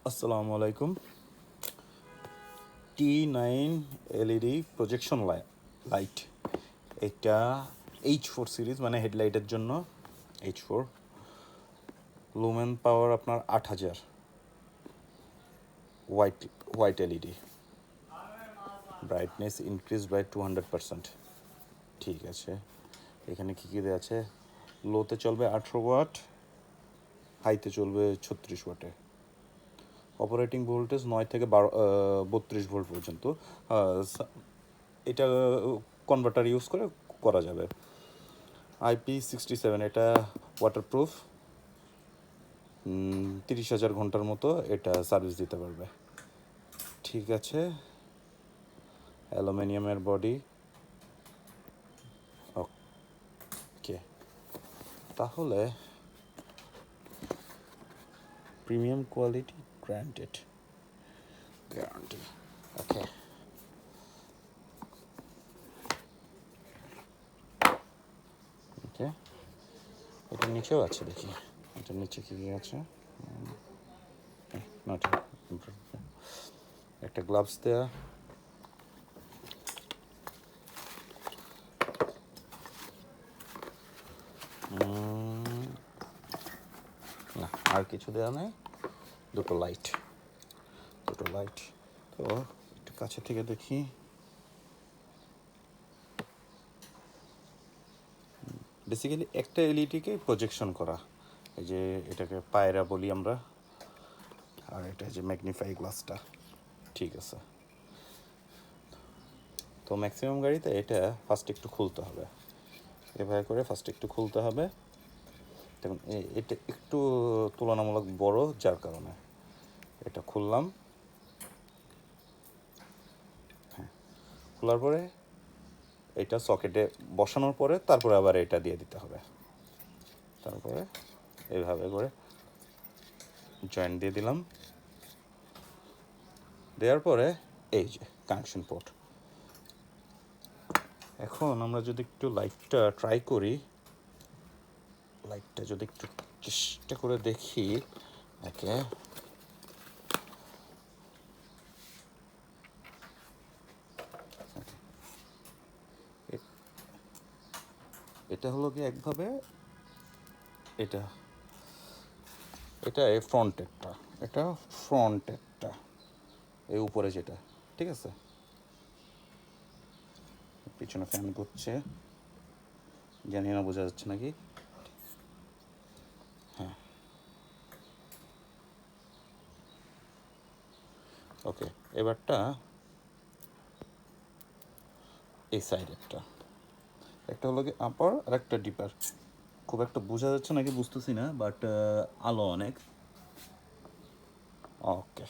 আসসালামু আলাইকুম। T9 LED projection light, এটা H4 সিরিজ, মানে হেডলাইটের জন্য H4। লুমেন পাওয়ার আপনার 8000, white LED, brightness increase by 200%। ঠিক আছে, এখানে কী কী দেওয়া আছে? লোতে চলবে 18 ওয়াট, হাইতে চলবে 36 ওয়াটে। অপারেটিং ভোল্টেজ 9 থেকে 32 ভোল্ট পর্যন্ত এটা কনভার্টার ইউজ করে করা যাবে। IP67, এটা ওয়াটারপ্রুফ, 30,000 ঘন্টার মতো এটা সার্ভিস দিতে পারবে। ঠিক আছে, অ্যালুমিনিয়ামের বডি। ওকে, তাহলে প্রিমিয়াম কোয়ালিটি গ্যারান্টি। ওকে, ওকে, এটার নিচেও আছে, দেখি এটার নিচে কী আছে। একটা গ্লাভস দেয়া, না আর কিছু দেওয়া নেই। দুটো লাইট। তো একটু কাছে থেকে দেখি। বেসিক্যালি একটা এলইডিকে প্রজেকশন করা, এই যে এটাকে পায়রা বলি আমরা, আর এটা যে ম্যাগনিফাই গ্লাসটা। ঠিক আছে, তো ম্যাক্সিমাম গাড়িতে এটা ফার্স্ট একটু খুলতে হবে, এভাবে করে ফার্স্ট একটু খুলতে হবে। দেখুন এটা একটু তুলনামূলক বড়, যার কারণে এটা খুললাম। হ্যাঁ, খোলার পরে এটা সকেটে বসানোর পরে তারপরে আবার এটা দিয়ে দিতে হবে। তারপরে এইভাবে করে জয়েন্ট দিয়ে দিলাম। দেওয়ার পরে এই যে কানেকশন পোর্ট। এখন আমরা যদি একটু লাইটটা ট্রাই করি, লাইটটা যদি একটু চেষ্টা করে দেখি। ওকে, এটা হলো কি একভাবে, এটা এটা এই ফ্রন্টেরটা, এটা ফ্রন্টেরটা, এই উপরে যেটা। ঠিক আছে, পিছনে ফ্যান ঘুরছে, জানি না বোঝা যাচ্ছে নাকি। হ্যাঁ, ওকে, এবারটা এই সাইডেরটা, একটা হলো কি আপার আর একটা ডিপার। খুব একটা বোঝা যাচ্ছে নাকি বুঝতেছি না, বাট আলো অনেক। ওকে।